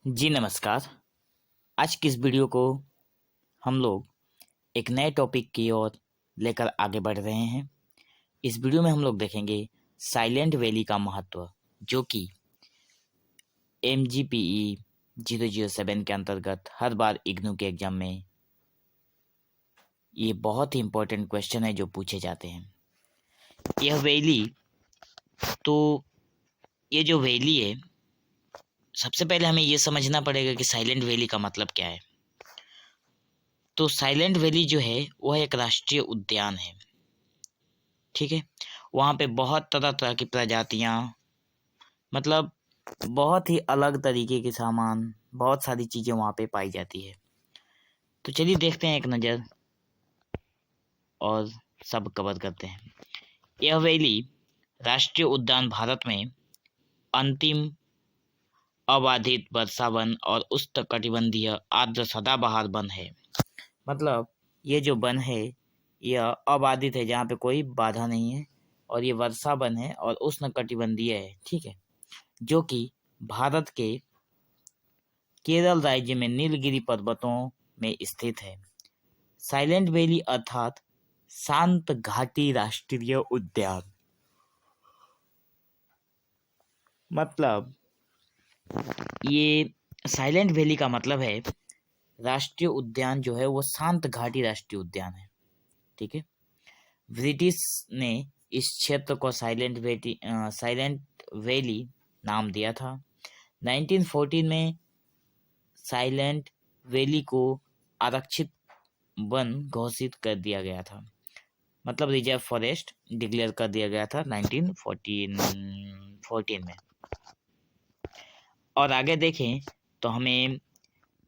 जी नमस्कार। आज की इस वीडियो को हम लोग एक नए टॉपिक की ओर लेकर आगे बढ़ रहे हैं। इस वीडियो में हम लोग देखेंगे साइलेंट वैली का महत्व, जो कि MGPE 007 के अंतर्गत हर बार इग्नू के एग्जाम में ये बहुत ही इम्पोर्टेंट क्वेश्चन है जो पूछे जाते हैं। यह वैली, तो ये जो वैली है, सबसे पहले हमें ये समझना पड़ेगा कि साइलेंट वैली का मतलब क्या है। तो साइलेंट वैली जो है वह एक राष्ट्रीय उद्यान है, ठीक है। वहाँ पे बहुत तरह तरह की प्रजातियाँ, मतलब बहुत ही अलग तरीके के सामान, बहुत सारी चीज़ें वहाँ पे पाई जाती है। तो चलिए देखते हैं एक नज़र और सब कवर करते हैं। यह वैली राष्ट्रीय उद्यान भारत में अंतिम अबाधित वर्षा वन और उष्णकटिबंधीय आर्द्र सदाबहार वन है। मतलब ये जो वन है यह अबाधित है, जहाँ पे कोई बाधा नहीं है, और ये वर्षा वन है और उष्णकटिबंधीय है, ठीक है, जो कि भारत के केरल राज्य में नीलगिरी पर्वतों में स्थित है। साइलेंट वैली अर्थात शांत घाटी राष्ट्रीय उद्यान, मतलब ये साइलेंट वैली का मतलब है राष्ट्रीय उद्यान जो है वो शांत घाटी राष्ट्रीय उद्यान है, ठीक है। ब्रिटिश ने इस क्षेत्र को साइलेंट वैली नाम दिया था। 1914 में साइलेंट वैली को आरक्षित वन घोषित कर दिया गया था, मतलब रिजर्व फॉरेस्ट डिक्लेयर कर दिया गया था 1914 में। और आगे देखें तो हमें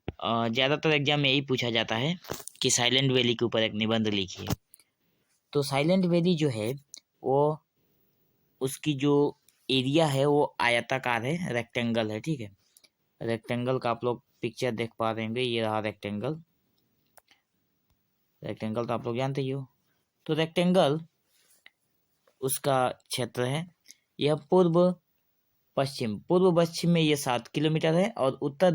ज़्यादातर एग्जाम में यही पूछा जाता है कि साइलेंट वैली के ऊपर एक निबंध लिखिए। तो साइलेंट वैली जो है वो, उसकी जो एरिया है वो आयताकार है, रेक्टेंगल है, ठीक है। रेक्टेंगल का आप लोग पिक्चर देख पा रहे होंगे, ये रहा रेक्टेंगल। रेक्टेंगल तो आप लोग जानते ही हो। तो रेक्टेंगल उसका क्षेत्र है। यह पूर्व पश्चिम में ये 7 किलोमीटर है और उत्तर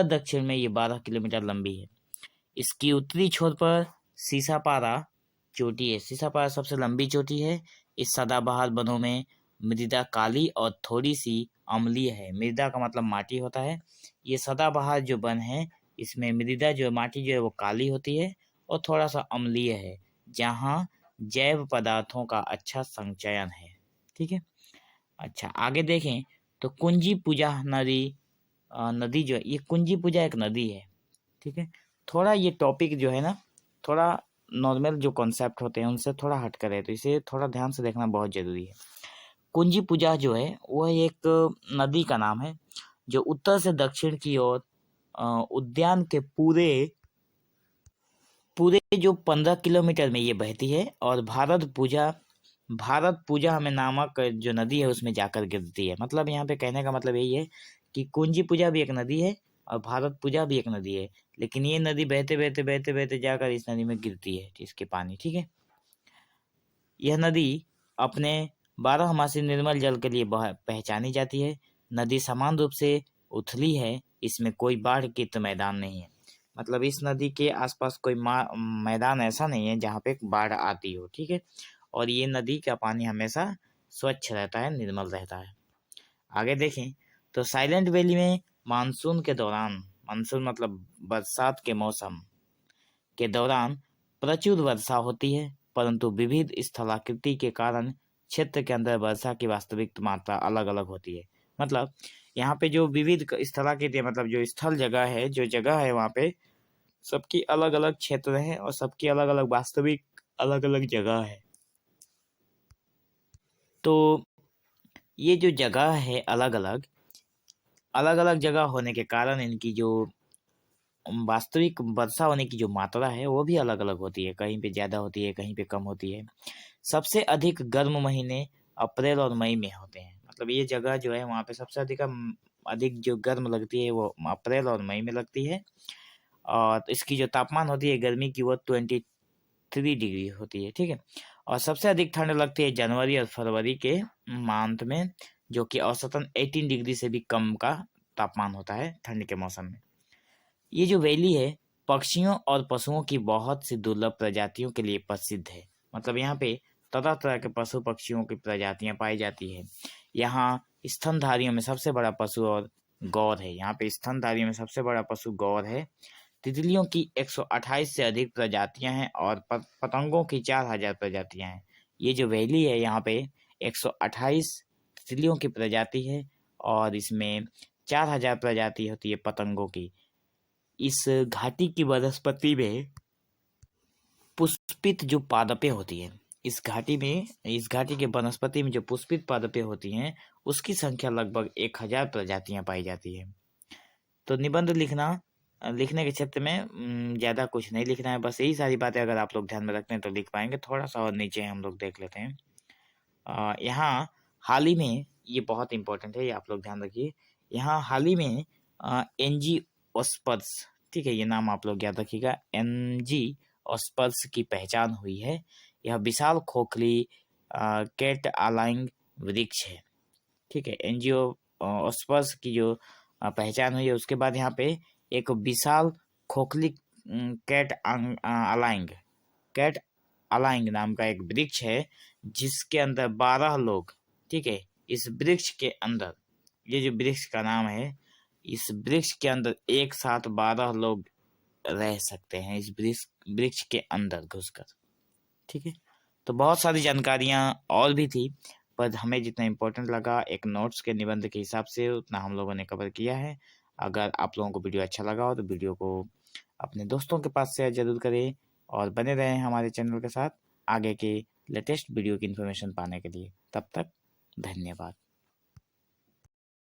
दक्षिण में ये 12 किलोमीटर लंबी है। इसकी उत्तरी छोर पर सीसापारा चोटी है। सीसापारा सबसे लंबी चोटी है। इस सदाबहार वनों में मृदा काली और थोड़ी सी अम्लीय है। मृदा का मतलब माटी होता है। ये सदाबहार जो वन है इसमें मृदा जो माटी जो है वो काली होती है और थोड़ा सा अम्लीय है, जहाँ जैव पदार्थों का अच्छा संचयन है, ठीक है। अच्छा आगे देखें तो कुंजी पूजा नदी जो है, ये कुंजी पूजा एक नदी है, ठीक है। थोड़ा ये टॉपिक जो है ना, थोड़ा नॉर्मल जो कॉन्सेप्ट होते हैं उनसे थोड़ा हट कर है, तो इसे थोड़ा ध्यान से देखना बहुत जरूरी है। कुंजी पूजा जो है वह एक नदी का नाम है जो उत्तर से दक्षिण की ओर उद्यान के पूरे पूरे जो 15 किलोमीटर में ये बहती है और भारत पूजा हमें नामक जो नदी है उसमें जाकर गिरती है। मतलब यहाँ पे कहने का मतलब यही है कि कुंजी पूजा भी एक नदी है और भारत पूजा भी एक नदी है, लेकिन ये नदी बहते बहते बहते बहते जाकर इस नदी में गिरती है, इसके पानी, ठीक है। यह नदी अपने 12मासी निर्मल जल के लिए पहचानी जाती है। नदी समान रूप से उथली है, इसमें कोई बाढ़ की तो मैदान नहीं है। मतलब इस नदी के आसपास कोई मैदान ऐसा नहीं है जहाँ पे बाढ़ आती हो, ठीक है। और ये नदी का पानी हमेशा स्वच्छ रहता है, निर्मल रहता है। आगे देखें तो साइलेंट वैली में मानसून मतलब बरसात के मौसम के दौरान प्रचुर वर्षा होती है, परंतु विविध स्थलाकृति के कारण क्षेत्र के अंदर वर्षा की वास्तविक मात्रा अलग अलग होती है। मतलब यहाँ पे जो विविध स्थलाकृति है, मतलब जो स्थल जगह है, जो जगह है वहाँ पे सबकी अलग अलग क्षेत्र है और सबकी अलग अलग वास्तविक अलग अलग जगह है। तो ये जो जगह है अलग अलग जगह होने के कारण इनकी जो वास्तविक वर्षा होने की जो मात्रा है वो भी अलग अलग होती है। कहीं पे ज़्यादा होती है, कहीं पे कम होती है। सबसे अधिक गर्म महीने अप्रैल और मई में होते हैं। मतलब ये जगह जो है वहाँ पे सबसे अधिक जो गर्म लगती है वो अप्रैल और मई में लगती है। और इसकी जो तापमान होती है गर्मी की वो 23 डिग्री होती है, ठीक है। और सबसे अधिक ठंड लगती है जनवरी और फरवरी के मंथ में, जो कि औसतन 18 डिग्री से भी कम का तापमान होता है ठंड के मौसम में। ये जो वैली है पक्षियों और पशुओं की बहुत सी दुर्लभ प्रजातियों के लिए प्रसिद्ध है। मतलब यहाँ पे तरह तरह के पशु पक्षियों की प्रजातियां पाई जाती है। यहाँ स्तनधारियों में सबसे बड़ा पशु और गौर है। यहाँ पे स्तनधारियों में सबसे बड़ा पशु गौर है। तितलियों की 128 से अधिक प्रजातियां हैं और पतंगों की 4000 प्रजातियां हैं। ये जो वैली है यहाँ पे 128 तितलियों की प्रजाति है और इसमें 4000 प्रजाति होती है पतंगों की। इस घाटी की वनस्पति में पुष्पित जो पादपें होती है, इस घाटी के वनस्पति में जो पुष्पित पादपें होती हैं उसकी संख्या लगभग 1000 प्रजातियां पाई जाती है। तो निबंध लिखने के क्षेत्र में ज़्यादा कुछ नहीं लिखना है, बस यही सारी बातें अगर आप लोग ध्यान में रखते हैं तो लिख पाएंगे। थोड़ा सा और नीचे हम लोग देख लेते हैं। यहाँ हाल ही में, ये बहुत इंपॉर्टेंट है, ये आप लोग ध्यान रखिए। यहाँ हाल ही में एंजियोस्पर्म्स, ठीक है, ये नाम आप लोग याद रखिएगा, एंजियोस्पर्म्स की पहचान हुई है। यह विशाल खोखली कैट आलाइंग वृक्ष है, ठीक है। एंजियोस्पर्म्स की जो पहचान हुई है उसके बाद यहाँ पे एक विशाल खोखली कैट अलाइंग नाम का एक वृक्ष है जिसके अंदर 12 लोग, ठीक है, इस वृक्ष के अंदर, ये जो वृक्ष का नाम है, इस वृक्ष के अंदर एक साथ 12 लोग रह सकते हैं इस वृक्ष के अंदर घुसकर, ठीक है। तो बहुत सारी जानकारियां और भी थी पर हमें जितना इम्पोर्टेंट लगा एक नोट्स के निबंध के हिसाब से उतना हम लोगों ने कवर किया है। अगर आप लोगों को वीडियो अच्छा लगा हो तो वीडियो को अपने दोस्तों के पास शेयर जरूर करें और बने रहें हमारे चैनल के साथ आगे के लेटेस्ट वीडियो की इन्फॉर्मेशन पाने के लिए। तब तक धन्यवाद।